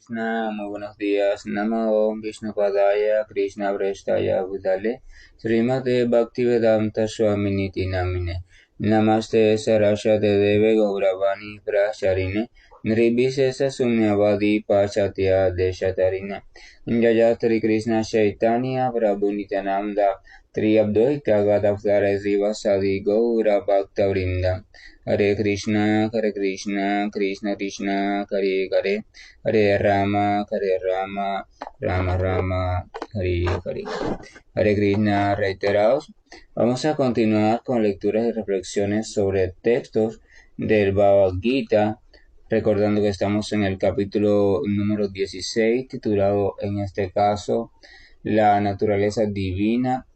Krishna, muy buenos días. Namo Vishnu Padaya, Krishna Prestaya Budale, Srimate Bhaktivedanta Swaminiti Namine, Namaste Saraswate Deve Gauravani Pracharine, Nirvisesa Sunyavadi Pachatya Deshatarine, Jayatri Krishna Chaitanya Prabhu Nityananda, Triabdoika Gadavdara Srivasadi Gaura Bhakta Vrinda. Hare Krishna, Krishna Krishna, Hare Hare, Hare Rama, Rama Rama, Hare Hare. Hare Krishna, reiterados. Vamos a continuar con lecturas y reflexiones sobre textos del Bhagavad Gita, recordando que estamos en el capítulo número 16, titulado en este caso La naturaleza divina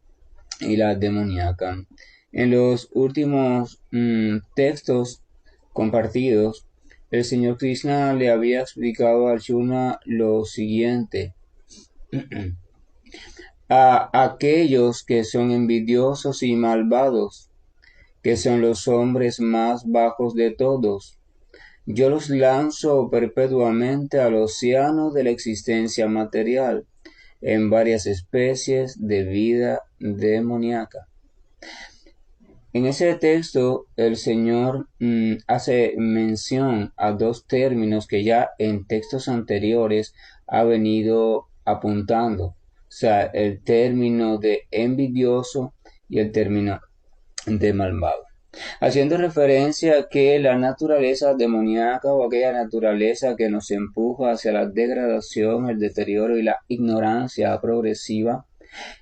y la demoníaca. En los últimos textos compartidos, el Señor Krishna le había explicado a Arjuna lo siguiente. A aquellos que son envidiosos y malvados, que son los hombres más bajos de todos, yo los lanzo perpetuamente al océano de la existencia material, en varias especies de vida demoníaca. En ese texto el Señor hace mención a dos términos que ya en textos anteriores ha venido apuntando, o sea, el término de envidioso y el término de malvado, haciendo referencia a que la naturaleza demoníaca o aquella naturaleza que nos empuja hacia la degradación, el deterioro y la ignorancia progresiva,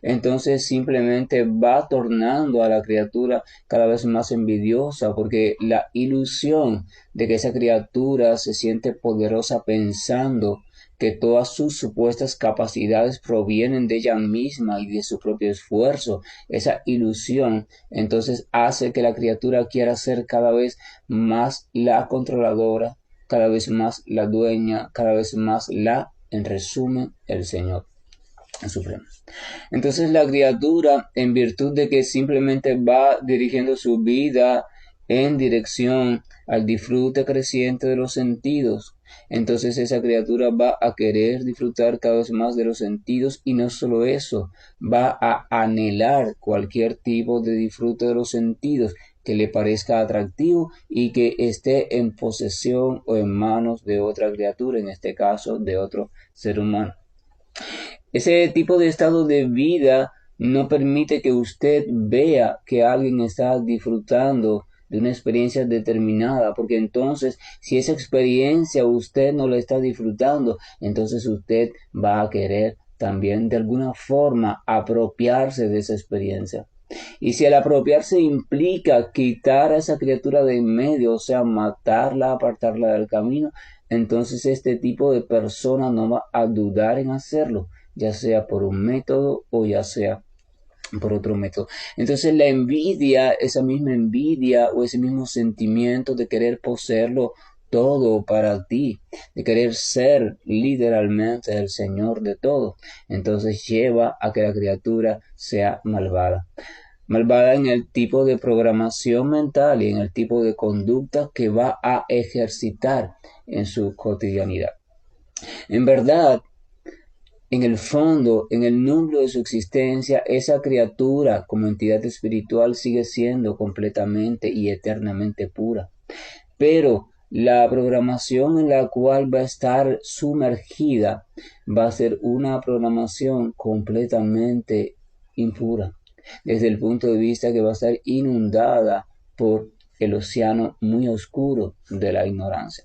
entonces simplemente va tornando a la criatura cada vez más envidiosa, porque la ilusión de que esa criatura se siente poderosa pensando que todas sus supuestas capacidades provienen de ella misma y de su propio esfuerzo, esa ilusión entonces hace que la criatura quiera ser cada vez más la controladora, cada vez más la dueña, cada vez más en resumen, el Señor Supremo. Entonces la criatura, en virtud de que simplemente va dirigiendo su vida en dirección al disfrute creciente de los sentidos, entonces esa criatura va a querer disfrutar cada vez más de los sentidos, y no solo eso, va a anhelar cualquier tipo de disfrute de los sentidos que le parezca atractivo y que esté en posesión o en manos de otra criatura, en este caso de otro ser humano. Ese tipo de estado de vida no permite que usted vea que alguien está disfrutando de una experiencia determinada, porque entonces si esa experiencia usted no la está disfrutando, entonces usted va a querer también de alguna forma apropiarse de esa experiencia. Y si el apropiarse implica quitar a esa criatura de en medio, o sea, matarla, apartarla del camino, entonces este tipo de persona no va a dudar en hacerlo, ya sea por un método o ya sea por otro método. Entonces la envidia, esa misma envidia o ese mismo sentimiento de querer poseerlo todo para ti, de querer ser literalmente el Señor de todo, entonces lleva a que la criatura sea malvada. Malvada en el tipo de programación mental y en el tipo de conducta que va a ejercitar en su cotidianidad. En verdad, en el fondo, en el núcleo de su existencia, esa criatura como entidad espiritual sigue siendo completamente y eternamente pura. Pero la programación en la cual va a estar sumergida va a ser una programación completamente impura, desde el punto de vista que va a estar inundada por el océano muy oscuro de la ignorancia.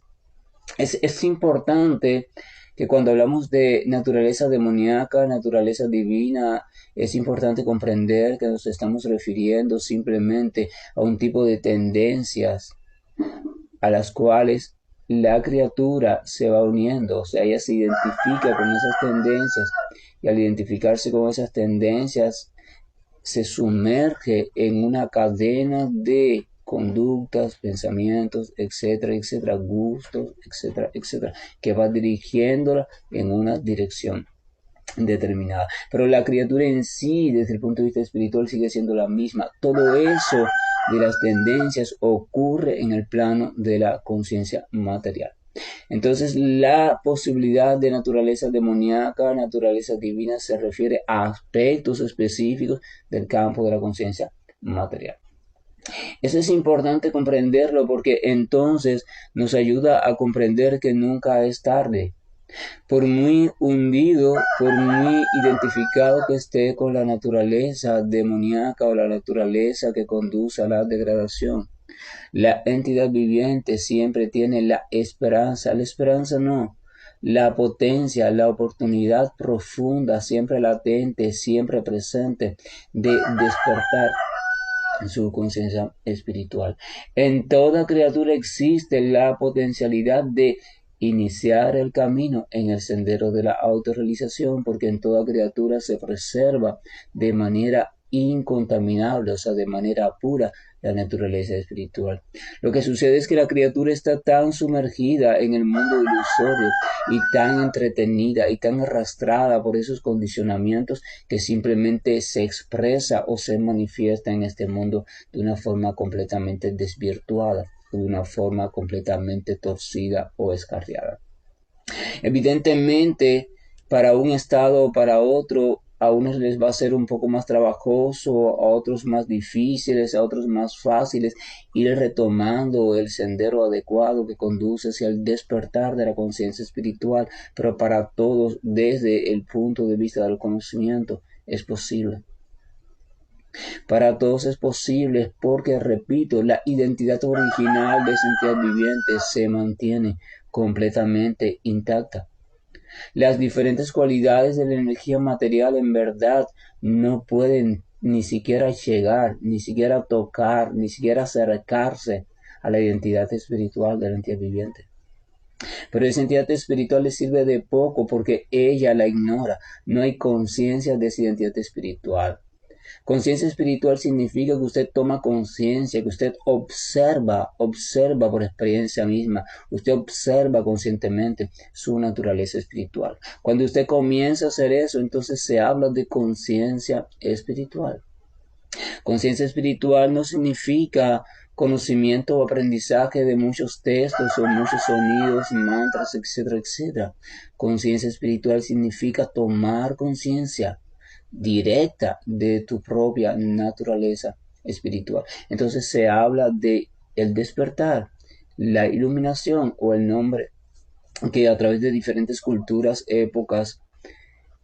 Es importante que cuando hablamos de naturaleza demoníaca, naturaleza divina, es importante comprender que nos estamos refiriendo simplemente a un tipo de tendencias a las cuales la criatura se va uniendo, o sea, ella se identifica con esas tendencias, y al identificarse con esas tendencias se sumerge en una cadena de conductas, pensamientos, etcétera, etcétera, gustos, etcétera, etcétera, que va dirigiéndola en una dirección determinada. Pero la criatura en sí, desde el punto de vista espiritual, sigue siendo la misma. Todo eso de las tendencias ocurre en el plano de la conciencia material. Entonces, la posibilidad de naturaleza demoníaca, naturaleza divina, se refiere a aspectos específicos del campo de la conciencia material. Eso es importante comprenderlo porque entonces nos ayuda a comprender que nunca es tarde. Por muy hundido, por muy identificado que esté con la naturaleza demoníaca o la naturaleza que conduce a la degradación, la entidad viviente siempre tiene la esperanza no, la potencia, la oportunidad profunda, siempre latente, siempre presente de despertar en su conciencia espiritual. En toda criatura existe la potencialidad de iniciar el camino en el sendero de la autorrealización, porque en toda criatura se preserva de manera incontaminable, o sea, de manera pura, la naturaleza espiritual. Lo que sucede es que la criatura está tan sumergida en el mundo ilusorio y tan entretenida y tan arrastrada por esos condicionamientos que simplemente se expresa o se manifiesta en este mundo de una forma completamente desvirtuada, de una forma completamente torcida o escarriada. Evidentemente, para un estado o para otro, a unos les va a ser un poco más trabajoso, a otros más difíciles, a otros más fáciles, ir retomando el sendero adecuado que conduce hacia el despertar de la conciencia espiritual, pero para todos, desde el punto de vista del conocimiento, es posible. Para todos es posible porque, repito, la identidad original de esa entidad viviente se mantiene completamente intacta. Las diferentes cualidades de la energía material en verdad no pueden ni siquiera llegar, ni siquiera tocar, ni siquiera acercarse a la identidad espiritual de la entidad viviente. Pero esa entidad espiritual le sirve de poco porque ella la ignora. No hay conciencia de esa identidad espiritual. Conciencia espiritual significa que usted toma conciencia, que usted observa por experiencia misma, usted observa conscientemente su naturaleza espiritual. Cuando usted comienza a hacer eso, entonces se habla de conciencia espiritual. Conciencia espiritual no significa conocimiento o aprendizaje de muchos textos o muchos sonidos, mantras, etcétera, etcétera. Conciencia espiritual significa tomar conciencia directa de tu propia naturaleza espiritual. Entonces se habla de el despertar, la iluminación o el nombre que a través de diferentes culturas, épocas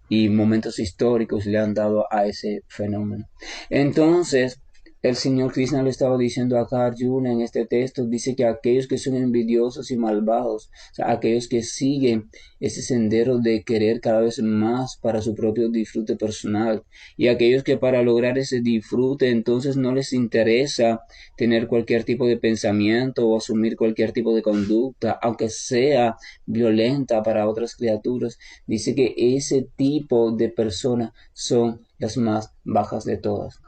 y momentos históricos le han dado a ese fenómeno. Entonces, el Señor Krishna le estaba diciendo a Arjuna en este texto, dice que aquellos que son envidiosos y malvados, o sea, aquellos que siguen ese sendero de querer cada vez más para su propio disfrute personal, y aquellos que para lograr ese disfrute entonces no les interesa tener cualquier tipo de pensamiento o asumir cualquier tipo de conducta, aunque sea violenta para otras criaturas, dice que ese tipo de personas son las más bajas de todas.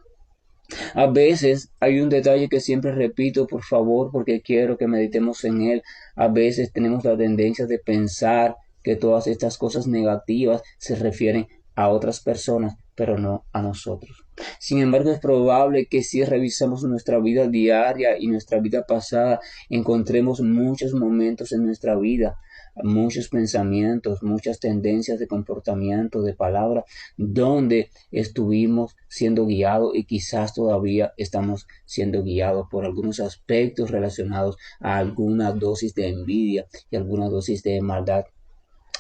A veces hay un detalle que siempre repito, por favor, porque quiero que meditemos en él. A veces tenemos la tendencia de pensar que todas estas cosas negativas se refieren a otras personas, pero no a nosotros. Sin embargo, es probable que si revisamos nuestra vida diaria y nuestra vida pasada, encontremos muchos momentos en nuestra vida, muchos pensamientos, muchas tendencias de comportamiento, de palabra, donde estuvimos siendo guiados y quizás todavía estamos siendo guiados por algunos aspectos relacionados a alguna dosis de envidia y alguna dosis de maldad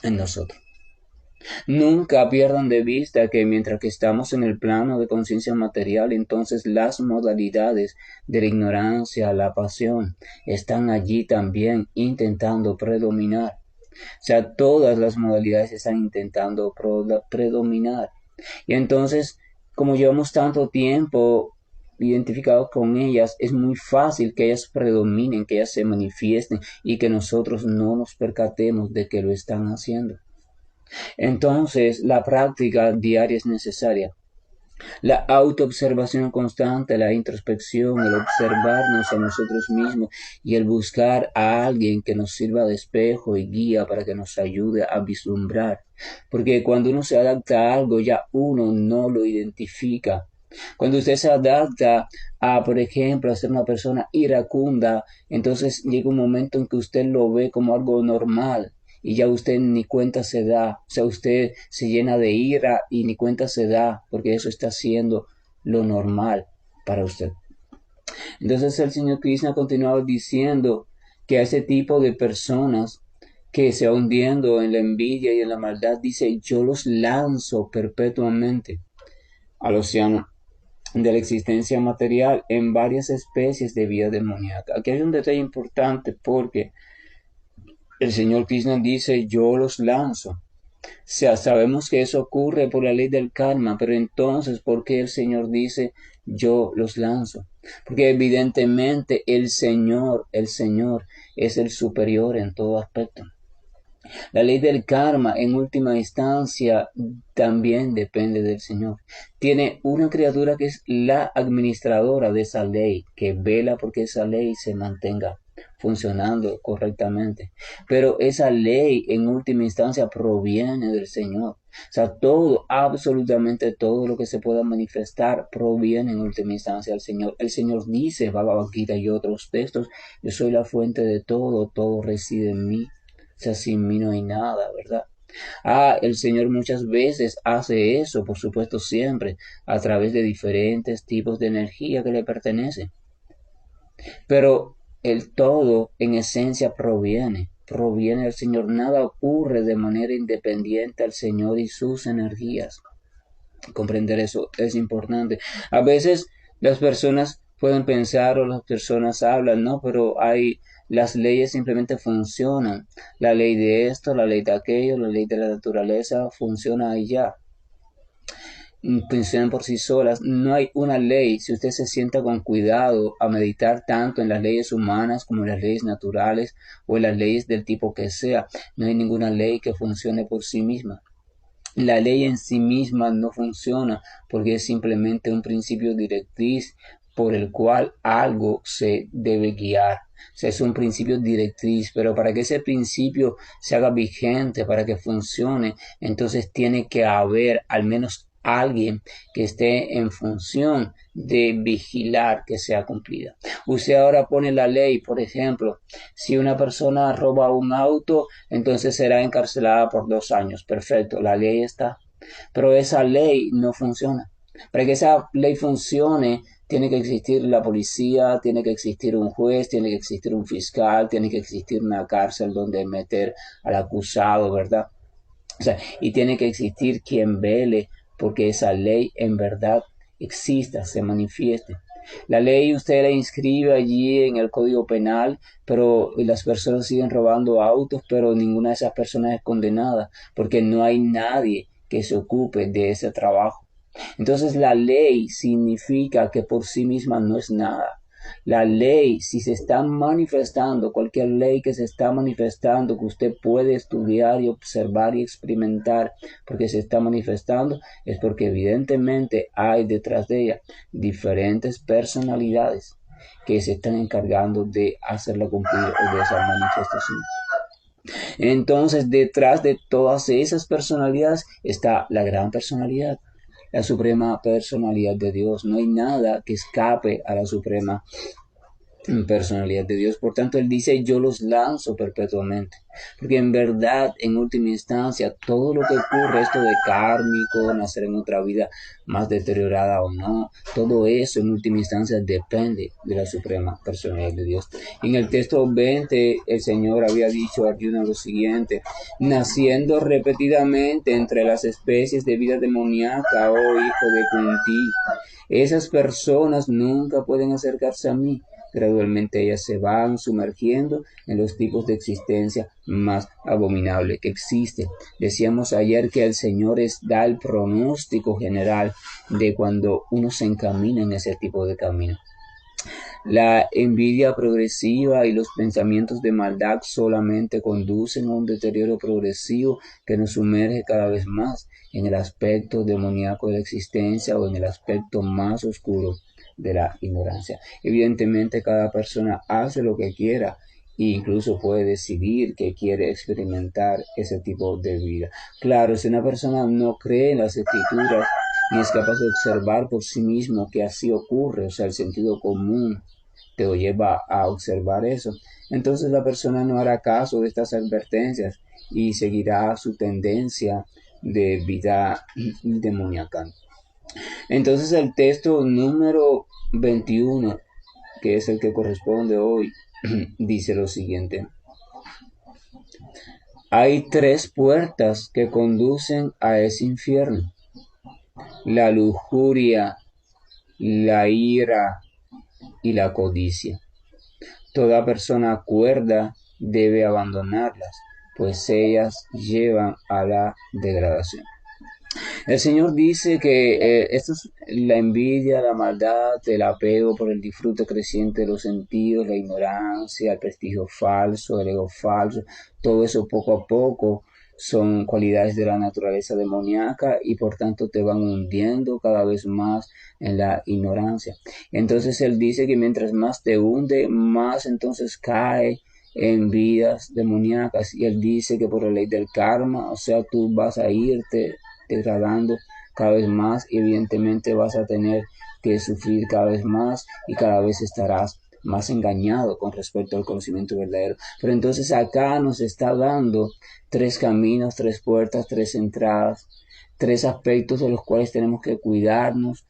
en nosotros. Nunca pierdan de vista que mientras que estamos en el plano de conciencia material, entonces las modalidades de la ignorancia, la pasión, están allí también intentando predominar. O sea, todas las modalidades están intentando predominar. Y entonces, como llevamos tanto tiempo identificados con ellas, es muy fácil que ellas predominen, que ellas se manifiesten y que nosotros no nos percatemos de que lo están haciendo. Entonces, la práctica diaria es necesaria. La autoobservación constante, la introspección, el observarnos a nosotros mismos y el buscar a alguien que nos sirva de espejo y guía para que nos ayude a vislumbrar. Porque cuando uno se adapta a algo, ya uno no lo identifica Cuando usted se adapta a, por ejemplo, a ser una persona iracunda, entonces llega un momento en que usted lo ve como algo normal y ya usted ni cuenta se da. O sea, usted se llena de ira y ni cuenta se da porque eso está siendo lo normal para usted. Entonces el señor Krishna continuaba diciendo que a ese tipo de personas que se va hundiendo en la envidia y en la maldad, dice, yo los lanzo perpetuamente al océano de la existencia material en varias especies de vida demoníaca. Aquí hay un detalle importante porque el señor Krishna dice, yo los lanzo. O sea, sabemos que eso ocurre por la ley del karma, pero entonces, ¿por qué el Señor dice, yo los lanzo? Porque evidentemente el Señor es el superior en todo aspecto. La ley del karma, en última instancia, también depende del Señor. Tiene una criatura que es la administradora de esa ley, que vela porque esa ley se mantenga funcionando correctamente. Pero esa ley, en última instancia, proviene del Señor. O sea, todo, absolutamente todo lo que se pueda manifestar proviene en última instancia del Señor. El Señor dice, Bhagavad Gita y otros textos, yo soy la fuente de todo, todo reside en mí. O sea, sin mí no hay nada, ¿verdad? El Señor muchas veces hace eso, por supuesto siempre, a través de diferentes tipos de energía que le pertenecen. Pero el todo en esencia proviene del Señor. Nada ocurre de manera independiente al Señor y sus energías. Comprender eso es importante. A veces las personas pueden pensar o las personas hablan, ¿no? Pero las leyes simplemente funcionan. La ley de esto, la ley de aquello, la ley de la naturaleza funciona y ya. Funcionan por sí solas. No hay una ley. Si usted se sienta con cuidado a meditar tanto en las leyes humanas como en las leyes naturales o en las leyes del tipo que sea, no hay ninguna ley que funcione por sí misma. La ley en sí misma no funciona porque es simplemente un principio directriz por el cual algo se debe guiar. O sea, es un principio directriz, pero para que ese principio se haga vigente, para que funcione, entonces tiene que haber al menos alguien que esté en función de vigilar que sea cumplida. Usted ahora pone la ley, por ejemplo, si una persona roba un auto, entonces será encarcelada por 2 años. Perfecto, la ley está. Pero esa ley no funciona. Para que esa ley funcione, tiene que existir la policía, tiene que existir un juez, tiene que existir un fiscal, tiene que existir una cárcel donde meter al acusado, ¿verdad? O sea, y tiene que existir quien vele porque esa ley en verdad exista, se manifieste. La ley usted la inscribe allí en el Código Penal, pero las personas siguen robando autos, pero ninguna de esas personas es condenada, porque no hay nadie que se ocupe de ese trabajo. Entonces la ley significa que por sí misma no es nada. La ley, si se está manifestando, cualquier ley que se está manifestando, que usted puede estudiar y observar y experimentar, porque se está manifestando, es porque evidentemente hay detrás de ella diferentes personalidades que se están encargando de hacerla cumplir o de esa manifestación. Entonces, detrás de todas esas personalidades está la gran personalidad, la suprema personalidad de Dios. No hay nada que escape a la suprema personalidad de Dios. Por tanto, Él dice, yo los lanzo perpetuamente. Porque en verdad, en última instancia, todo lo que ocurre, esto de kármico, nacer en otra vida más deteriorada o no, todo eso en última instancia depende de la suprema personalidad de Dios. En el texto 20, el Señor había dicho a Arjuna lo siguiente, naciendo repetidamente entre las especies de vida demoníaca, oh hijo de Kunti, esas personas nunca pueden acercarse a mí. Gradualmente ellas se van sumergiendo en los tipos de existencia más abominable que existen. Decíamos ayer que el Señor da el pronóstico general de cuando uno se encamina en ese tipo de camino. La envidia progresiva y los pensamientos de maldad solamente conducen a un deterioro progresivo que nos sumerge cada vez más en el aspecto demoníaco de la existencia o en el aspecto más oscuro de la ignorancia. Evidentemente cada persona hace lo que quiera e incluso puede decidir que quiere experimentar ese tipo de vida. Claro, si una persona no cree en las escrituras, ni es capaz de observar por sí mismo que así ocurre, o sea, el sentido común te lo lleva a observar eso, entonces la persona no hará caso de estas advertencias y seguirá su tendencia de vida demoníaca. Entonces el texto número 21, que es el que corresponde hoy, dice lo siguiente. Hay tres puertas que conducen a ese infierno: la lujuria, la ira y la codicia. Toda persona cuerda debe abandonarlas, pues ellas llevan a la degradación. El Señor dice que esto es la envidia, la maldad, el apego por el disfrute creciente de los sentidos, la ignorancia, el prestigio falso, el ego falso, todo eso poco a poco son cualidades de la naturaleza demoníaca y por tanto te van hundiendo cada vez más en la ignorancia. Entonces Él dice que mientras más te hunde, más entonces cae en vidas demoníacas, y Él dice que por la ley del karma, o sea, tú vas a irte degradando cada vez más y evidentemente vas a tener que sufrir cada vez más y cada vez estarás más engañado con respecto al conocimiento verdadero. Pero entonces acá nos está dando tres caminos, tres puertas, tres entradas, tres aspectos de los cuales tenemos que cuidarnos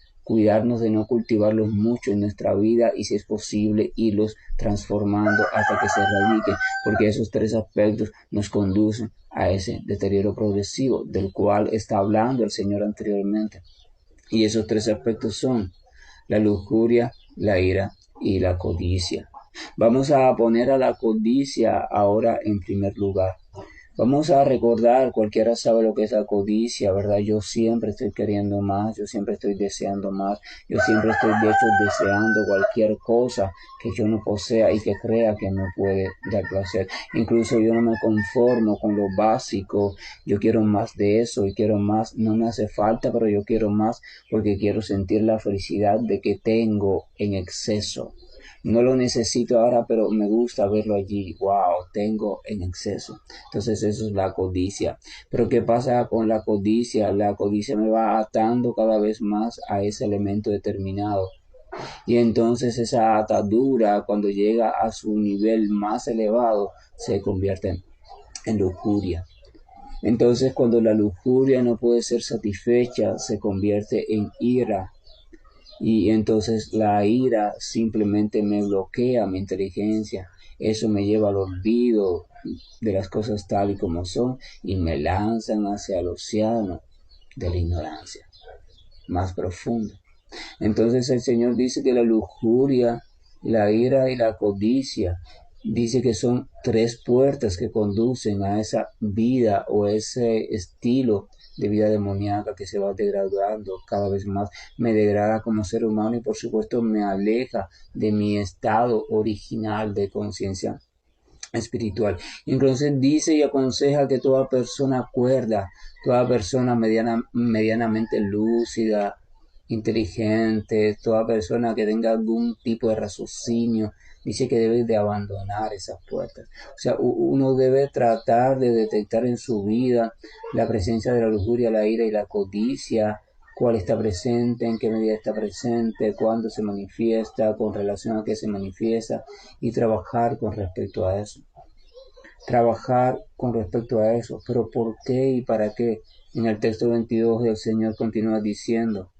de no cultivarlos mucho en nuestra vida y, si es posible, irlos transformando hasta que se erradiquen, porque esos tres aspectos nos conducen a ese deterioro progresivo del cual está hablando el Señor anteriormente. Y esos tres aspectos son la lujuria, la ira y la codicia. Vamos a poner a la codicia ahora en primer lugar. Vamos a recordar, cualquiera sabe lo que es la codicia, ¿verdad? Yo siempre estoy queriendo más, yo siempre estoy deseando más, yo siempre estoy de hecho deseando cualquier cosa que yo no posea y que crea que me puede dar placer. Incluso yo no me conformo con lo básico, yo quiero más de eso y quiero más, no me hace falta, pero yo quiero más porque quiero sentir la felicidad de que tengo en exceso. No lo necesito ahora, pero me gusta verlo allí. Wow, tengo en exceso. Entonces eso es la codicia. Pero ¿qué pasa con la codicia? La codicia me va atando cada vez más a ese elemento determinado. Y entonces esa atadura, cuando llega a su nivel más elevado, se convierte en lujuria. Entonces cuando la lujuria no puede ser satisfecha, se convierte en ira. Y entonces la ira simplemente me bloquea mi inteligencia. Eso me lleva al olvido de las cosas tal y como son y me lanzan hacia el océano de la ignorancia más profundo. Entonces el Señor dice que la lujuria, la ira y la codicia, dice que son tres puertas que conducen a esa vida o ese estilo de vida demoníaca que se va degradando cada vez más. Me degrada como ser humano y por supuesto me aleja de mi estado original de conciencia espiritual. Entonces dice y aconseja que toda persona cuerda, toda persona medianamente lúcida, inteligente, toda persona que tenga algún tipo de raciocinio, dice que debe de abandonar esas puertas. O sea, uno debe tratar de detectar en su vida la presencia de la lujuria, la ira y la codicia, cuál está presente, en qué medida está presente, cuándo se manifiesta, con relación a qué se manifiesta, y trabajar con respecto a eso. Trabajar con respecto a eso. Pero ¿por qué y para qué? En el texto 22 el Señor continúa diciendo: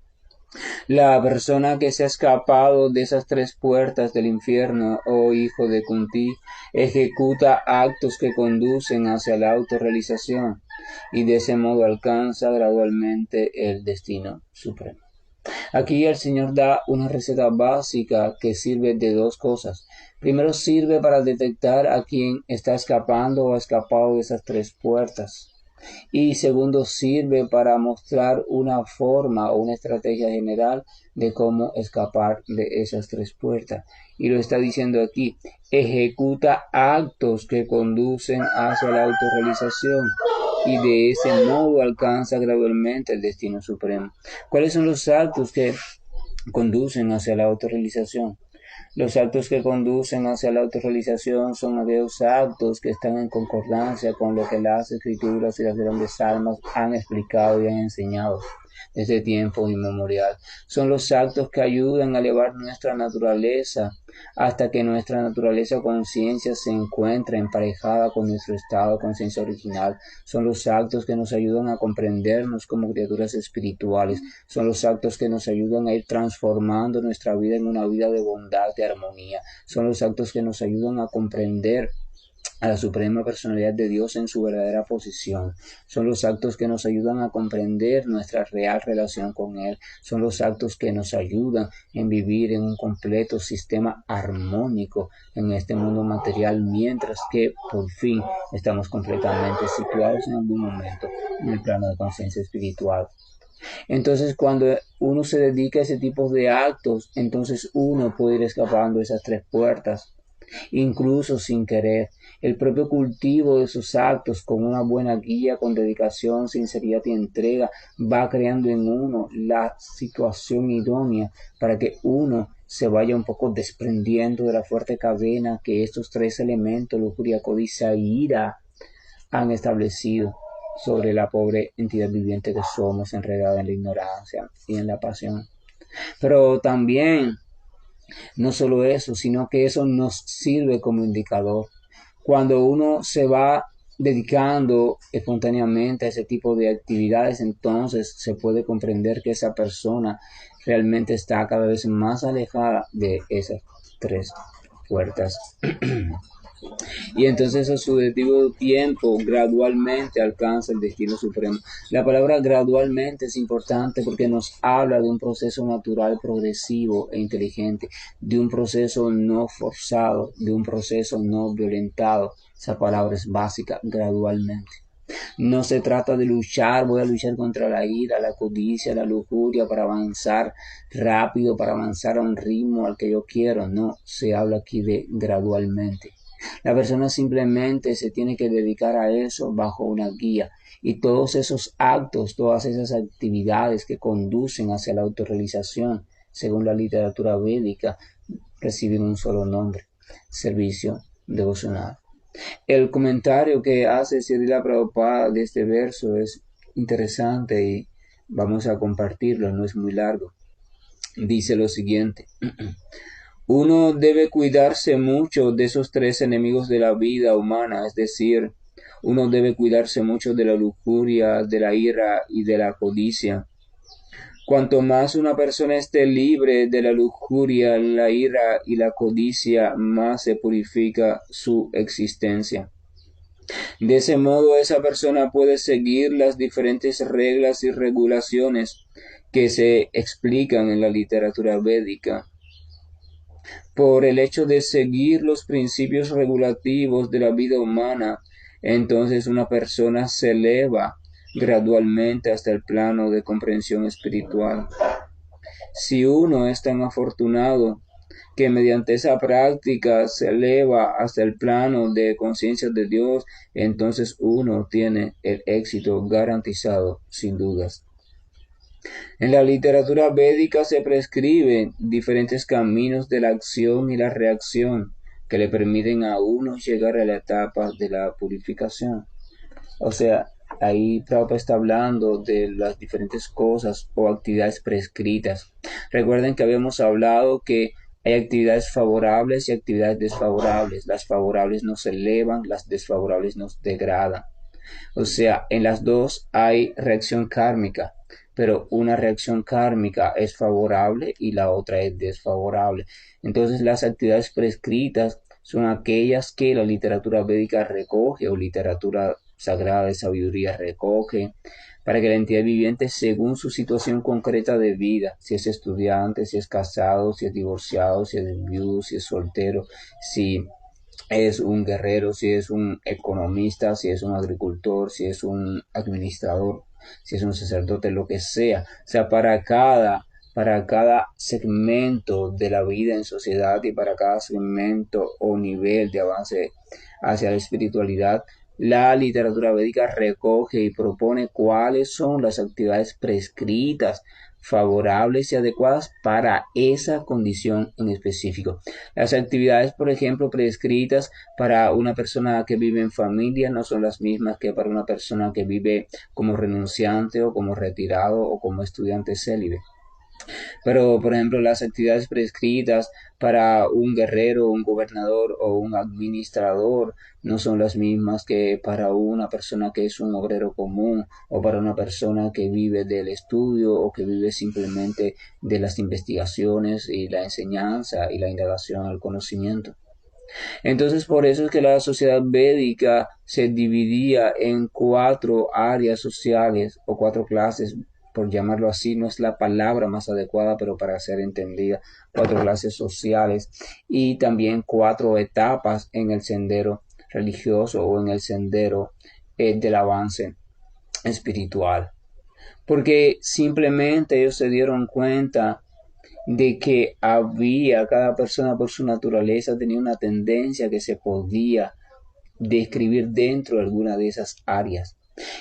la persona que se ha escapado de esas tres puertas del infierno, oh hijo de Kunti, ejecuta actos que conducen hacia la autorrealización y de ese modo alcanza gradualmente el destino supremo. Aquí el Señor da una receta básica que sirve de dos cosas. Primero, sirve para detectar a quien está escapando o ha escapado de esas tres puertas. Y segundo, sirve para mostrar una forma o una estrategia general de cómo escapar de esas tres puertas. Y lo está diciendo aquí: ejecuta actos que conducen hacia la autorrealización y de ese modo alcanza gradualmente el destino supremo. ¿Cuáles son los actos que conducen hacia la autorrealización? Los actos que conducen hacia la autorrealización son aquellos actos que están en concordancia con lo que las escrituras y las grandes almas han explicado y han enseñado. desde tiempo inmemorial. Son los actos que ayudan a elevar nuestra naturaleza hasta que nuestra naturaleza o conciencia se encuentre emparejada con nuestro estado de conciencia original. Son los actos que nos ayudan a comprendernos como criaturas espirituales. Son los actos que nos ayudan a ir transformando nuestra vida en una vida de bondad, de armonía. Son los actos que nos ayudan a comprender a la suprema personalidad de Dios en su verdadera posición. Son los actos que nos ayudan a comprender nuestra real relación con Él. Son los actos que nos ayudan en vivir en un completo sistema armónico en este mundo material, mientras que por fin estamos completamente situados en algún momento en el plano de conciencia espiritual. Entonces, cuando uno se dedica a ese tipo de actos, entonces uno puede ir escapando de esas tres puertas, incluso sin querer. El propio cultivo de esos actos con una buena guía, con dedicación, sinceridad y entrega, va creando en uno la situación idónea para que uno se vaya un poco desprendiendo de la fuerte cadena que estos tres elementos, lujuria, codicia y ira, han establecido sobre la pobre entidad viviente que somos, enredada en la ignorancia y en la pasión. Pero también no solo eso, sino que eso nos sirve como indicador. Cuando uno se va dedicando espontáneamente a ese tipo de actividades, entonces se puede comprender que esa persona realmente está cada vez más alejada de esas tres puertas. Y entonces a su debido tiempo gradualmente alcanza el destino supremo. La palabra gradualmente es importante porque nos habla de un proceso natural, progresivo e inteligente, de un proceso no forzado, de un proceso no violentado. Esa palabra es básica, gradualmente. No se trata de luchar, voy a luchar contra la ira, la codicia, la lujuria para avanzar rápido, para avanzar a un ritmo al que yo quiero. No, se habla aquí de gradualmente. La persona simplemente se tiene que dedicar a eso bajo una guía, y todos esos actos, todas esas actividades que conducen hacia la autorrealización, según la literatura védica, reciben un solo nombre: servicio devocional. El comentario que hace Srila Prabhupada de este verso es interesante y vamos a compartirlo, no es muy largo. Dice lo siguiente: uno debe cuidarse mucho de esos tres enemigos de la vida humana, es decir, uno debe cuidarse mucho de la lujuria, de la ira y de la codicia. Cuanto más una persona esté libre de la lujuria, la ira y la codicia, más se purifica su existencia. De ese modo, esa persona puede seguir las diferentes reglas y regulaciones que se explican en la literatura védica. Por el hecho de seguir los principios regulativos de la vida humana, entonces una persona se eleva gradualmente hasta el plano de comprensión espiritual. Si uno es tan afortunado que mediante esa práctica se eleva hasta el plano de conciencia de Dios, entonces uno tiene el éxito garantizado, sin dudas. En la literatura védica se prescriben diferentes caminos de la acción y la reacción que le permiten a uno llegar a la etapa de la purificación. O sea, ahí Prabhupada está hablando de las diferentes cosas o actividades prescritas. Recuerden que habíamos hablado que hay actividades favorables y actividades desfavorables. Las favorables nos elevan, las desfavorables nos degradan. O sea, en las dos hay reacción kármica, pero una reacción kármica es favorable y la otra es desfavorable. Entonces, las actividades prescritas son aquellas que la literatura védica recoge o literatura sagrada de sabiduría recoge para que la entidad viviente, según su situación concreta de vida, si es estudiante, si es casado, si es divorciado, si es viudo, si es soltero, si es un guerrero, si es un economista, si es un agricultor, si es un administrador, si es un sacerdote, lo que sea. O sea, para cada segmento de la vida en sociedad y para cada segmento o nivel de avance hacia la espiritualidad, la literatura védica recoge y propone cuáles son las actividades prescritas favorables y adecuadas para esa condición en específico. Las actividades, por ejemplo, prescritas para una persona que vive en familia no son las mismas que para una persona que vive como renunciante o como retirado o como estudiante célibe. Pero, por ejemplo, las actividades prescritas para un guerrero, un gobernador o un administrador no son las mismas que para una persona que es un obrero común o para una persona que vive del estudio o que vive simplemente de las investigaciones y la enseñanza y la indagación al conocimiento. Entonces, por eso es que la sociedad védica se dividía en 4 áreas sociales o 4 clases, por llamarlo así, no es la palabra más adecuada, pero para ser entendida, 4 clases sociales y también 4 etapas en el sendero religioso o en el sendero del avance espiritual. Porque simplemente ellos se dieron cuenta de que cada persona por su naturaleza tenía una tendencia que se podía describir dentro de alguna de esas áreas.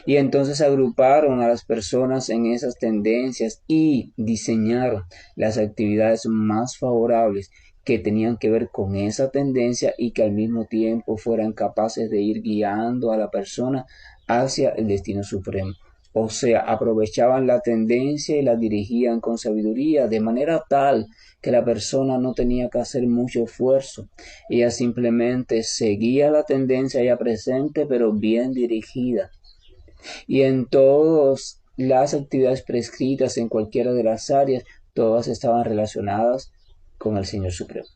Y entonces agruparon a las personas en esas tendencias y diseñaron las actividades más favorables que tenían que ver con esa tendencia y que al mismo tiempo fueran capaces de ir guiando a la persona hacia el destino supremo. O sea, aprovechaban la tendencia y la dirigían con sabiduría, de manera tal que la persona no tenía que hacer mucho esfuerzo. Ella simplemente seguía la tendencia ya presente, pero bien dirigida. Y en todas las actividades prescritas en cualquiera de las áreas, todas estaban relacionadas con el Señor Supremo.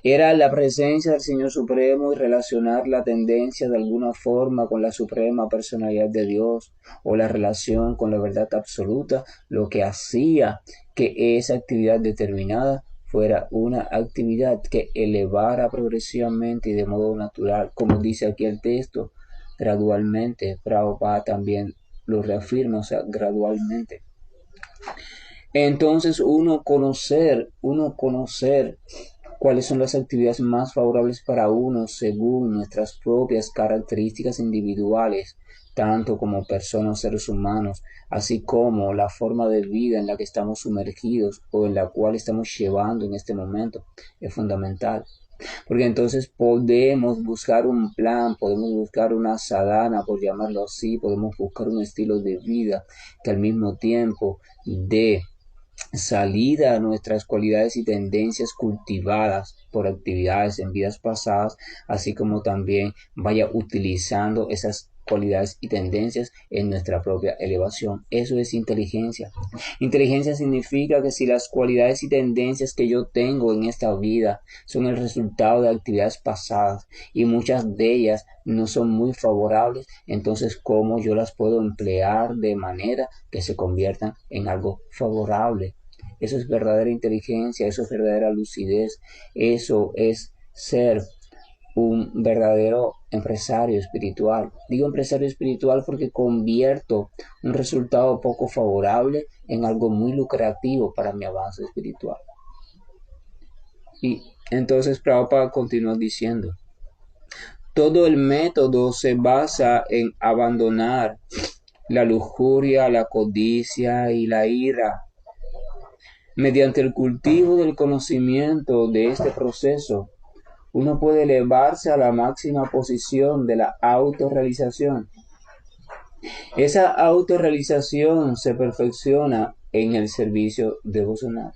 Era la presencia del Señor Supremo y relacionar la tendencia de alguna forma con la suprema personalidad de Dios o la relación con la verdad absoluta, lo que hacía que esa actividad determinada fuera una actividad que elevara progresivamente y de modo natural, como dice aquí el texto, gradualmente. Prabhupada también lo reafirma, o sea, gradualmente. Entonces uno conocer cuáles son las actividades más favorables para uno según nuestras propias características individuales, tanto como personas, seres humanos, así como la forma de vida en la que estamos sumergidos o en la cual estamos llevando en este momento, es fundamental. Porque entonces podemos buscar un plan, podemos buscar una sadhana, por llamarlo así, podemos buscar un estilo de vida que al mismo tiempo dé salida a nuestras cualidades y tendencias cultivadas por actividades en vidas pasadas, así como también vaya utilizando esas cualidades y tendencias en nuestra propia elevación. Eso es inteligencia. Inteligencia significa que si las cualidades y tendencias que yo tengo en esta vida son el resultado de actividades pasadas y muchas de ellas no son muy favorables, entonces cómo yo las puedo emplear de manera que se conviertan en algo favorable. Eso es verdadera inteligencia, eso es verdadera lucidez, eso es ser un verdadero empresario espiritual. Digo empresario espiritual porque convierto un resultado poco favorable en algo muy lucrativo para mi avance espiritual. Y entonces Prabhupada continúa diciendo, todo el método se basa en abandonar la lujuria, la codicia y la ira. Mediante el cultivo del conocimiento de este proceso, uno puede elevarse a la máxima posición de la autorrealización. Esa autorrealización se perfecciona en el servicio devocional.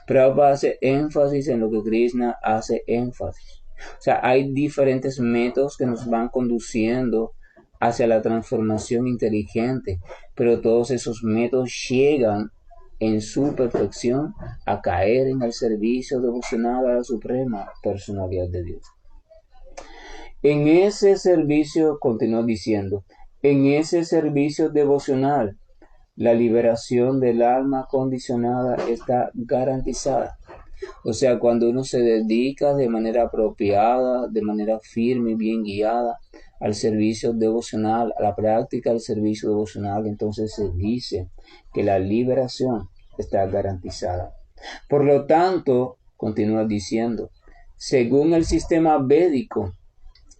Prabhupada hace énfasis en lo que Krishna hace énfasis. O sea, hay diferentes métodos que nos van conduciendo hacia la transformación inteligente, pero todos esos métodos llegan en su perfección a caer en el servicio devocional a la suprema personalidad de Dios. En ese servicio, continúa diciendo, en ese servicio devocional, la liberación del alma condicionada está garantizada. O sea, cuando uno se dedica de manera apropiada, de manera firme y bien guiada al servicio devocional, a la práctica del servicio devocional, entonces se dice que la liberación está garantizada. Por lo tanto, continúa diciendo, según el sistema védico,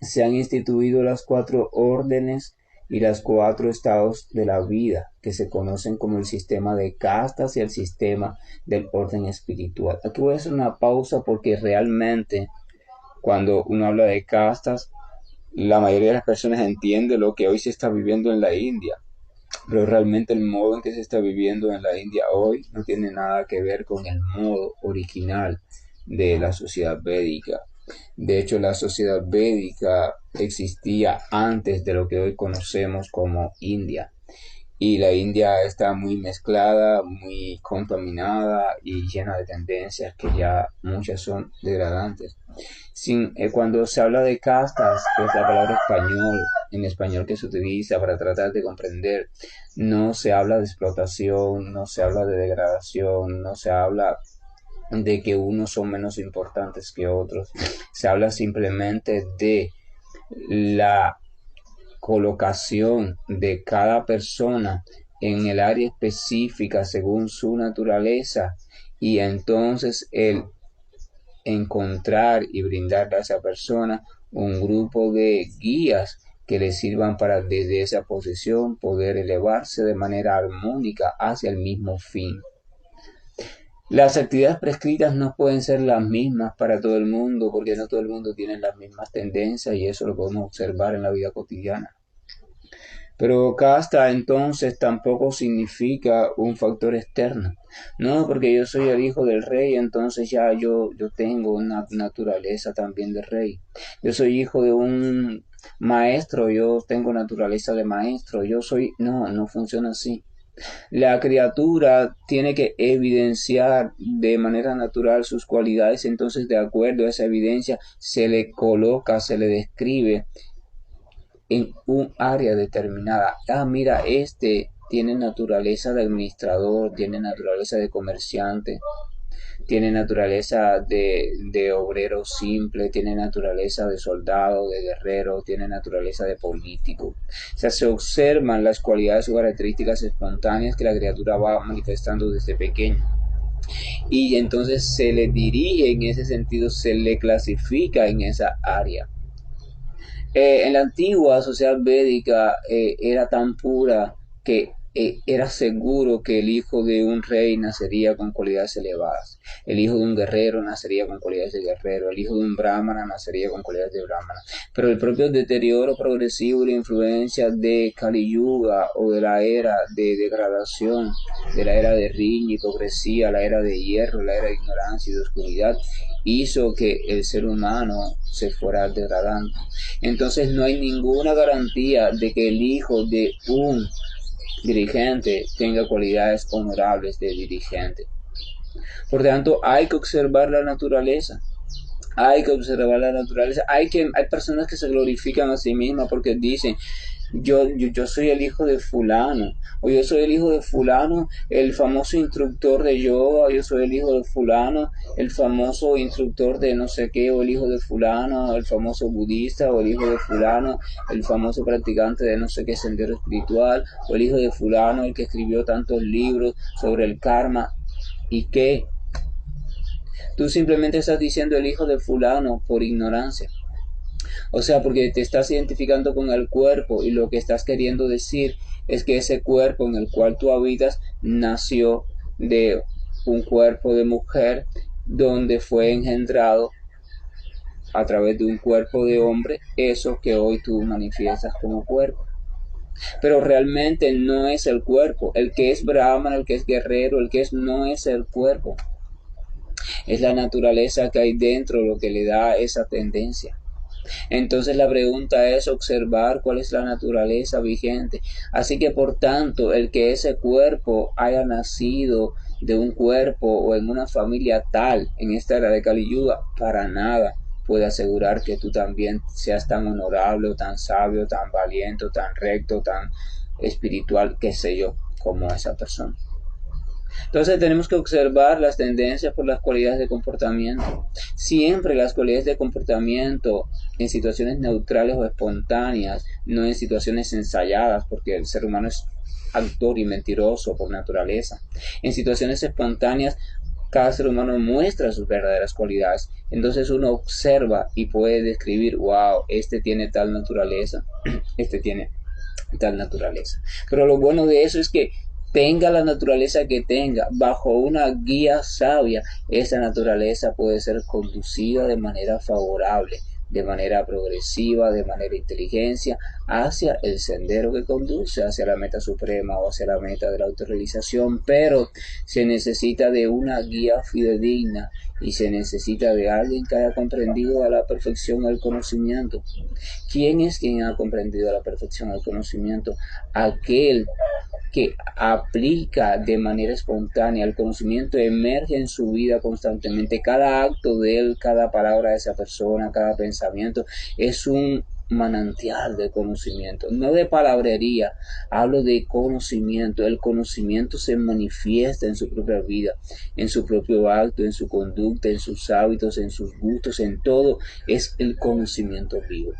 se han instituido las 4 órdenes y los 4 estados de la vida, que se conocen como el sistema de castas y el sistema del orden espiritual. Aquí voy a hacer una pausa porque realmente cuando uno habla de castas, la mayoría de las personas entiende lo que hoy se está viviendo en la India, pero realmente el modo en que se está viviendo en la India hoy no tiene nada que ver con el modo original de la sociedad védica. De hecho, la sociedad védica existía antes de lo que hoy conocemos como India. Y la India está muy mezclada, muy contaminada y llena de tendencias que ya muchas son degradantes. Cuando se habla de castas, es la palabra en español que se utiliza para tratar de comprender. No se habla de explotación, no se habla de degradación, no se habla de que unos son menos importantes que otros. Se habla simplemente de la colocación de cada persona en el área específica según su naturaleza, y entonces el encontrar y brindarle a esa persona un grupo de guías que le sirvan para desde esa posición poder elevarse de manera armónica hacia el mismo fin. Las actividades prescritas no pueden ser las mismas para todo el mundo, porque no todo el mundo tiene las mismas tendencias, y eso lo podemos observar en la vida cotidiana. Pero casta entonces tampoco significa un factor externo. No, porque yo soy el hijo del rey, entonces ya yo tengo una naturaleza también de rey. Yo soy hijo de un maestro, yo tengo naturaleza de maestro. No funciona así. La criatura tiene que evidenciar de manera natural sus cualidades, entonces de acuerdo a esa evidencia se le coloca, se le describe en un área determinada. Mira, este tiene naturaleza de administrador, tiene naturaleza de comerciante, tiene naturaleza de obrero simple, tiene naturaleza de soldado, de guerrero, tiene naturaleza de político. O sea, se observan las cualidades o características espontáneas que la criatura va manifestando desde pequeño. Y entonces se le dirige en ese sentido, se le clasifica en esa área. En la antigua sociedad védica era tan pura que era seguro que el hijo de un rey nacería con cualidades elevadas, el hijo de un guerrero nacería con cualidades de guerrero, el hijo de un brahmana nacería con cualidades de brahmana. Pero el propio deterioro progresivo y la influencia de Kali Yuga, o de la era de degradación, de la era de riña, hipocresía, la era de hierro, la era de ignorancia y de oscuridad, hizo que el ser humano se fuera degradando. Entonces no hay ninguna garantía de que el hijo de un dirigente tenga cualidades honorables de dirigente. Por tanto, hay que observar la naturaleza. Hay personas que se glorifican a sí mismas porque dicen: yo soy el hijo de fulano, o yo soy el hijo de fulano, el famoso instructor de yoga, o yo soy el hijo de fulano, el famoso instructor de no sé qué, o el hijo de fulano, el famoso budista, o el hijo de fulano, el famoso practicante de no sé qué sendero espiritual, o el hijo de fulano, el que escribió tantos libros sobre el karma. ¿Y qué? Tú simplemente estás diciendo el hijo de fulano por ignorancia. O sea, porque te estás identificando con el cuerpo, y lo que estás queriendo decir es que ese cuerpo en el cual tú habitas nació de un cuerpo de mujer, donde fue engendrado a través de un cuerpo de hombre, eso que hoy tú manifiestas como cuerpo. Pero realmente no es el cuerpo. El que es brahman, el que es guerrero, no es el cuerpo. Es la naturaleza que hay dentro lo que le da esa tendencia. Entonces la pregunta es observar cuál es la naturaleza vigente. Así que por tanto, el que ese cuerpo haya nacido de un cuerpo o en una familia tal, en esta era de Kali Yuga, para nada puede asegurar que tú también seas tan honorable, o tan sabio, tan valiente, tan recto, tan espiritual, qué sé yo, como esa persona. Entonces tenemos que observar las tendencias por las cualidades de comportamiento. Siempre las cualidades de comportamiento en situaciones neutrales o espontáneas, no en situaciones ensayadas, porque el ser humano es actor y mentiroso por naturaleza. En situaciones espontáneas, cada ser humano muestra sus verdaderas cualidades. Entonces uno observa y puede describir: wow, este tiene tal naturaleza, este tiene tal naturaleza. Pero lo bueno de eso es que tenga la naturaleza que tenga, bajo una guía sabia, esa naturaleza puede ser conducida de manera favorable, de manera progresiva, de manera inteligencia, hacia el sendero que conduce hacia la meta suprema o hacia la meta de la autorrealización, pero se necesita de una guía fidedigna y se necesita de alguien que haya comprendido a la perfección el conocimiento. ¿Quién es quien ha comprendido a la perfección el conocimiento? Aquel que aplica de manera espontánea el conocimiento, emerge en su vida constantemente. Cada acto de él, cada palabra de esa persona, cada pensamiento es un manantial de conocimiento, no de palabrería, hablo de conocimiento. El conocimiento se manifiesta en su propia vida, en su propio acto, en su conducta, en sus hábitos, en sus gustos, en todo es el conocimiento vivo.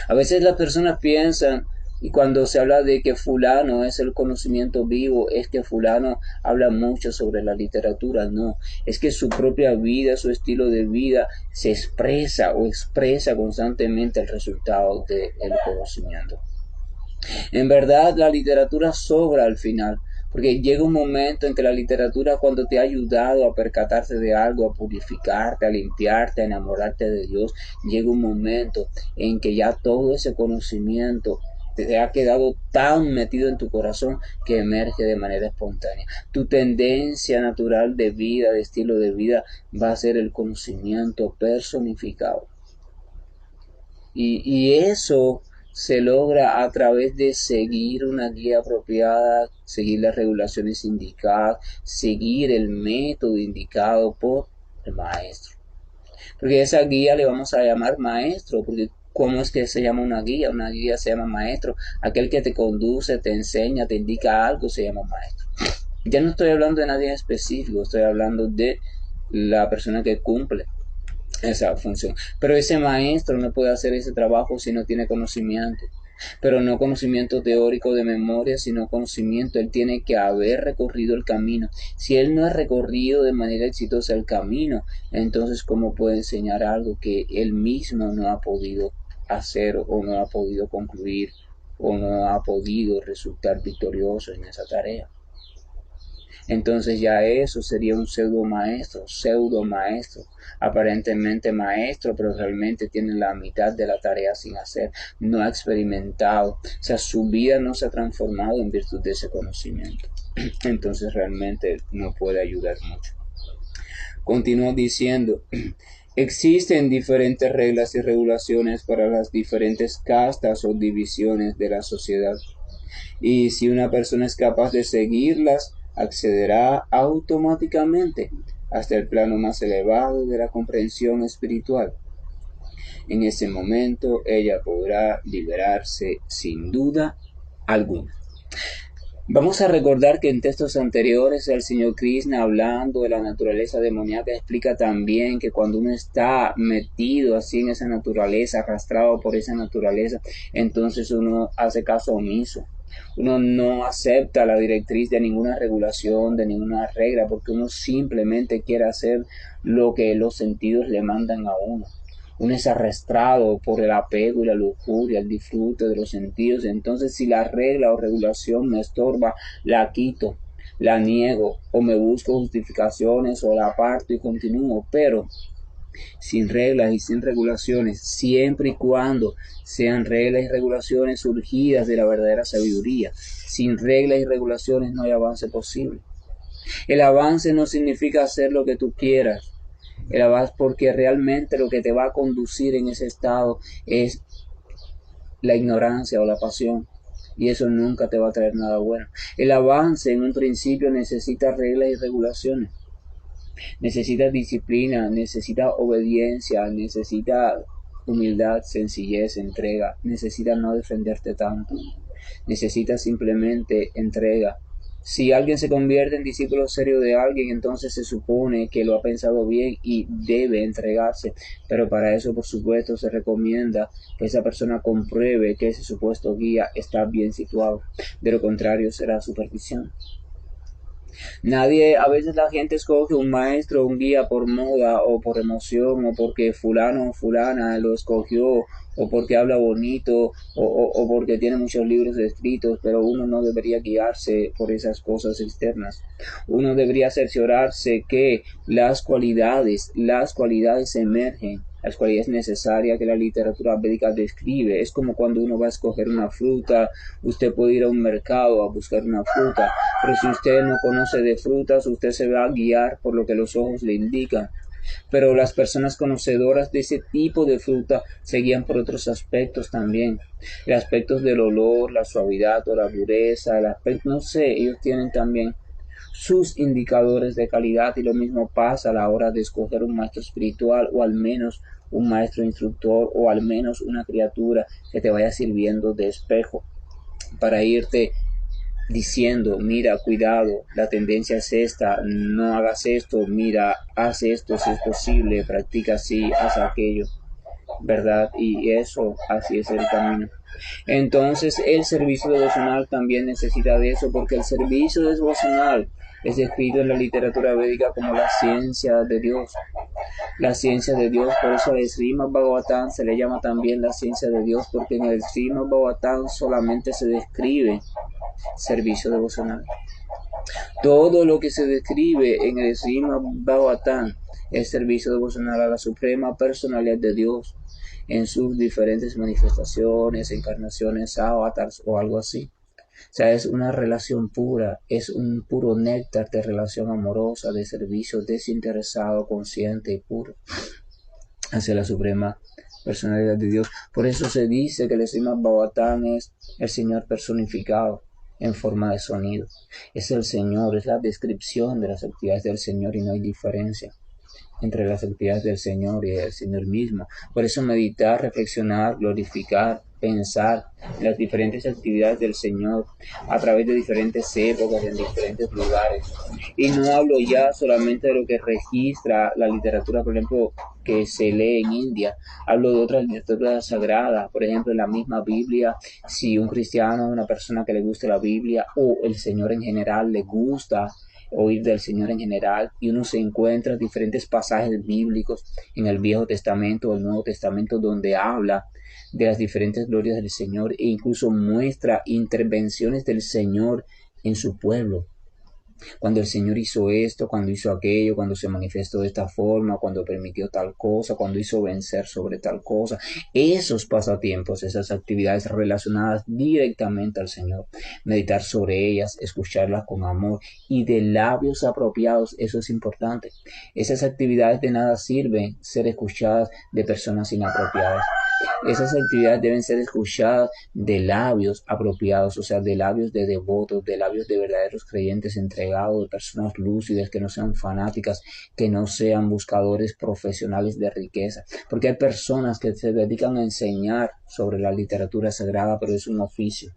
A veces las personas piensan, y cuando se habla de que fulano es el conocimiento vivo, es que fulano habla mucho sobre la literatura. No, es que su propia vida, su estilo de vida se expresa o expresa constantemente el resultado del conocimiento. En verdad, la literatura sobra al final, porque llega un momento en que la literatura, cuando te ha ayudado a percatarte de algo, a purificarte, a limpiarte, a enamorarte de Dios, llega un momento en que ya todo ese conocimiento te ha quedado tan metido en tu corazón que emerge de manera espontánea. Tu tendencia natural de vida, de estilo de vida, va a ser el conocimiento personificado. Y eso se logra a través de seguir una guía apropiada, seguir las regulaciones indicadas, seguir el método indicado por el maestro. Porque esa guía le vamos a llamar maestro, porque ¿cómo es que se llama una guía? Una guía se llama maestro. Aquel que te conduce, te enseña, te indica algo, se llama maestro. Ya no estoy hablando de nadie específico, estoy hablando de la persona que cumple esa función. Pero ese maestro no puede hacer ese trabajo si no tiene conocimiento. Pero no conocimiento teórico de memoria, sino conocimiento. Él tiene que haber recorrido el camino. Si él no ha recorrido de manera exitosa el camino, entonces ¿cómo puede enseñar algo que él mismo no ha podido hacer o no ha podido concluir o no ha podido resultar victorioso en esa tarea? Entonces ya eso sería un pseudo maestro, aparentemente maestro, pero realmente tiene la mitad de la tarea sin hacer, no ha experimentado, o sea, su vida no se ha transformado en virtud de ese conocimiento. Entonces realmente no puede ayudar mucho. Continúo diciendo, existen diferentes reglas y regulaciones para las diferentes castas o divisiones de la sociedad. Y si una persona es capaz de seguirlas, accederá automáticamente hasta el plano más elevado de la comprensión espiritual. En ese momento ella podrá liberarse sin duda alguna. Vamos a recordar que en textos anteriores el señor Krishna, hablando de la naturaleza demoníaca, explica también que cuando uno está metido así en esa naturaleza, arrastrado por esa naturaleza, entonces uno hace caso omiso. Uno no acepta la directriz de ninguna regulación, de ninguna regla, porque uno simplemente quiere hacer lo que los sentidos le mandan a uno. Uno es arrastrado por el apego y la lujuria, el disfrute de los sentidos. Entonces, si la regla o regulación me estorba, la quito, la niego, o me busco justificaciones, o la aparto y continúo. Pero sin reglas y sin regulaciones, siempre y cuando sean reglas y regulaciones surgidas de la verdadera sabiduría. Sin reglas y regulaciones no hay avance posible. El avance no significa hacer lo que tú quieras. El avance, porque realmente lo que te va a conducir en ese estado es la ignorancia o la pasión. Y eso nunca te va a traer nada bueno. El avance en un principio necesita reglas y regulaciones. Necesita disciplina, necesita obediencia, necesita humildad, sencillez, entrega. Necesita no defenderte tanto. Necesita simplemente entrega. Si alguien se convierte en discípulo serio de alguien, entonces se supone que lo ha pensado bien y debe entregarse. Pero para eso, por supuesto, se recomienda que esa persona compruebe que ese supuesto guía está bien situado. De lo contrario, será superstición. Nadie, a veces la gente escoge un maestro, un guía por moda o por emoción o porque fulano o fulana lo escogió o porque habla bonito o porque tiene muchos libros escritos, pero uno no debería guiarse por esas cosas externas. Uno debería cerciorarse que las cualidades emergen, las cualidades necesarias que la literatura védica describe. Es como cuando uno va a escoger una fruta, usted puede ir a un mercado a buscar una fruta, pero si usted no conoce de frutas, usted se va a guiar por lo que los ojos le indican. Pero las personas conocedoras de ese tipo de fruta se guían por otros aspectos también. El aspecto del olor, la suavidad o la dureza, el aspecto, no sé, ellos tienen también sus indicadores de calidad y lo mismo pasa a la hora de escoger un maestro espiritual o al menos un maestro instructor o al menos una criatura que te vaya sirviendo de espejo para irte diciendo, mira, cuidado, la tendencia es esta, no hagas esto, mira, haz esto si es posible, practica así, haz aquello, ¿verdad? Y eso, así es el camino. Entonces, el servicio devocional también necesita de eso, porque el servicio devocional es descrito en la literatura védica como la ciencia de Dios. La ciencia de Dios, por eso al Srimad Bhagavatam se le llama también la ciencia de Dios, porque en el Srimad Bhagavatam solamente se describe servicio devocional. Todo lo que se describe en el Srimad Bhagavatam es servicio devocional a la suprema personalidad de Dios en sus diferentes manifestaciones, encarnaciones, avatars o algo así. O sea, es una relación pura, es un puro néctar de relación amorosa, de servicio desinteresado, consciente y puro hacia la suprema personalidad de Dios. Por eso se dice que el Srimad Bhagavatam es el Señor personificado en forma de sonido. Es el Señor, es la descripción de las actividades del Señor y no hay diferencia entre las actividades del Señor y el Señor mismo. Por eso meditar, reflexionar, glorificar, pensar en las diferentes actividades del Señor a través de diferentes épocas, en diferentes lugares. Y no hablo ya solamente de lo que registra la literatura, por ejemplo, que se lee en India. Hablo de otras literaturas sagradas, por ejemplo, en la misma Biblia, si un cristiano, una persona que le guste la Biblia o el Señor en general le gusta oír del Señor en general y uno se encuentra diferentes pasajes bíblicos en el Viejo Testamento o el Nuevo Testamento donde habla de las diferentes glorias del Señor e incluso muestra intervenciones del Señor en su pueblo. Cuando el Señor hizo esto, cuando hizo aquello, cuando se manifestó de esta forma, cuando permitió tal cosa, cuando hizo vencer sobre tal cosa. Esos pasatiempos, esas actividades relacionadas directamente al Señor. Meditar sobre ellas, escucharlas con amor y de labios apropiados, eso es importante. Esas actividades de nada sirven ser escuchadas de personas inapropiadas. Esas actividades deben ser escuchadas de labios apropiados, o sea, de labios de devotos, de labios de verdaderos creyentes entregados, de personas lúcidas, que no sean fanáticas, que no sean buscadores profesionales de riqueza. Porque hay personas que se dedican a enseñar sobre la literatura sagrada, pero es un oficio.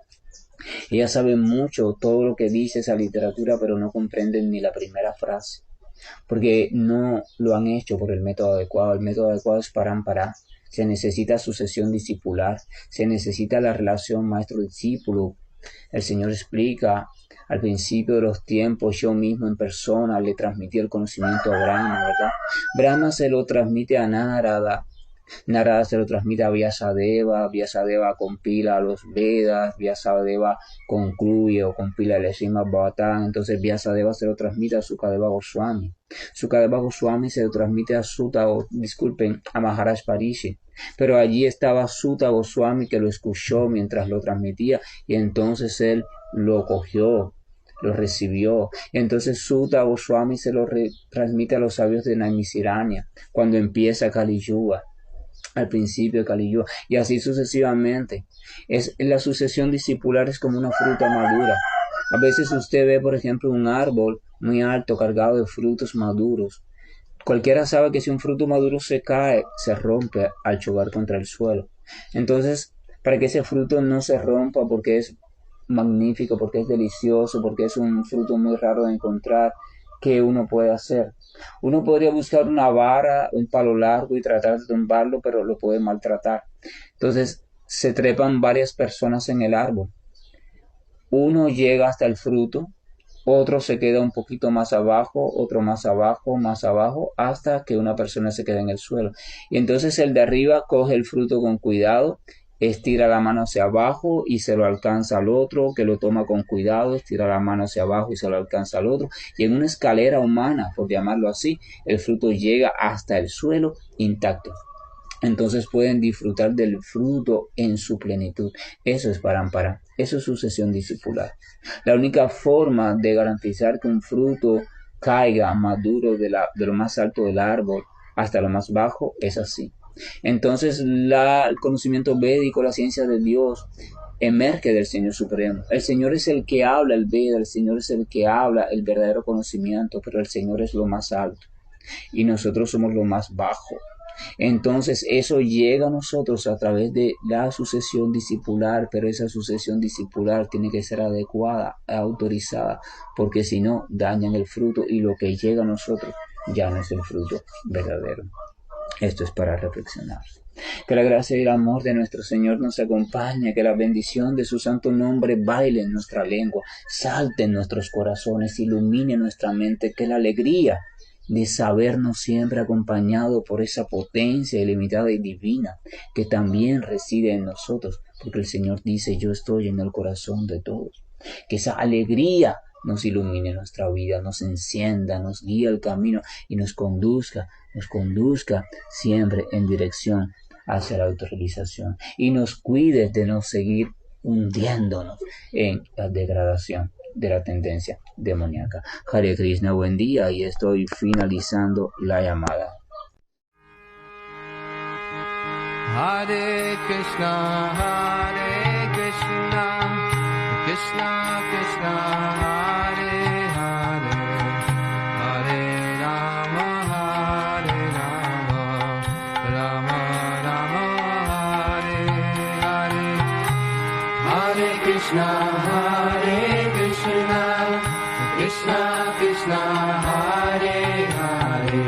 Ellas saben mucho todo lo que dice esa literatura, pero no comprenden ni la primera frase, porque no lo han hecho por el método adecuado. El método adecuado es parámpara. Se necesita sucesión discipular, se necesita la relación maestro-discípulo. El Señor explica al principio de los tiempos, yo mismo en persona le transmití el conocimiento a Brahma, ¿verdad? Brahma se lo transmite a Narada, Narada se lo transmite a Vyasadeva, Vyasadeva compila los Vedas, Vyasadeva concluye o compila el Srimad Bhagavatam, entonces Vyasadeva se lo transmite a Sukadeva Goswami. Sukadeva Goswami se lo transmite a Maharaj Parishit. Pero allí estaba Suta Goswami que lo escuchó mientras lo transmitía y entonces él lo cogió, lo recibió. Entonces Suta Goswami se lo transmite a los sabios de Naimisiranya cuando empieza Kali Yuga, al principio de Kali Yuga, y así sucesivamente. La sucesión discipular es como una fruta madura. A veces usted ve, por ejemplo, un árbol muy alto cargado de frutos maduros. Cualquiera sabe que si un fruto maduro se cae, se rompe al chocar contra el suelo. Entonces, para que ese fruto no se rompa, porque es magnífico, porque es delicioso, porque es un fruto muy raro de encontrar, ¿qué uno puede hacer? Uno podría buscar una vara, un palo largo y tratar de tumbarlo, pero lo puede maltratar. Entonces, se trepan varias personas en el árbol. Uno llega hasta el fruto, otro se queda un poquito más abajo, otro más abajo, hasta que una persona se queda en el suelo. Y entonces el de arriba coge el fruto con cuidado, estira la mano hacia abajo y se lo alcanza al otro, que lo toma con cuidado, estira la mano hacia abajo y se lo alcanza al otro. Y en una escalera humana, por llamarlo así, el fruto llega hasta el suelo intacto. Entonces pueden disfrutar del fruto en su plenitud. Eso es Parampara, eso es sucesión discipular. La única forma de garantizar que un fruto caiga maduro de lo más alto del árbol hasta lo más bajo es así. Entonces el conocimiento védico, la ciencia de Dios, emerge del Señor Supremo. El Señor es el que habla el Veda, el Señor es el que habla el verdadero conocimiento, pero el Señor es lo más alto y nosotros somos lo más bajo. Entonces eso llega a nosotros a través de la sucesión discipular, pero esa sucesión discipular tiene que ser adecuada, autorizada, porque si no dañan el fruto y lo que llega a nosotros ya no es el fruto verdadero. Esto es para reflexionar. Que la gracia y el amor de nuestro Señor nos acompañe, que la bendición de su santo nombre baile en nuestra lengua, salte en nuestros corazones, ilumine nuestra mente, que la alegría de sabernos siempre acompañado por esa potencia ilimitada y divina que también reside en nosotros, porque el Señor dice: yo estoy en el corazón de todos. Que esa alegría nos ilumine nuestra vida, nos encienda, nos guíe el camino y nos conduzca siempre en dirección hacia la autorrealización y nos cuide de no seguir hundiéndonos en la degradación de la tendencia demoníaca. Hare Krishna, buen día, y estoy finalizando la llamada. Hare Krishna, Krishna Krishna, Hare Hare, Hare Rama, Rama Rama, Hare Hare. Hare Krishna, Krishna Krishna, Hare Hare,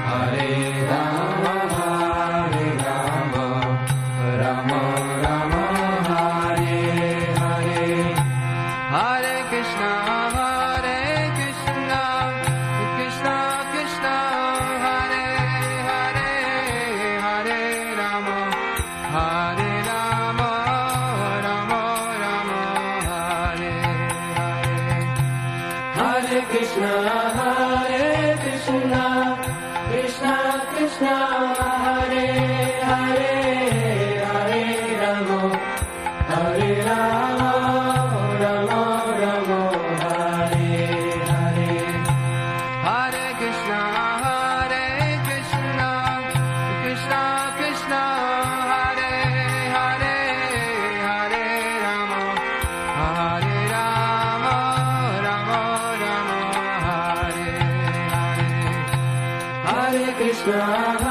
Hare Rama, Rama Rama, Hare Hare. Hare Krishna, Krishna Krishna, Hare Hare, Hare Rama, Rama Rama, Hare Hare. Hare Krishna, Krishna Krishna, Hare Hare, Hare Rama, Rama Rama, Hare Hare. Hare Krishna, Krishna Krishna, Hare Hare, Hare Rama, Rama Rama, Hare Hare. Hare Krishna.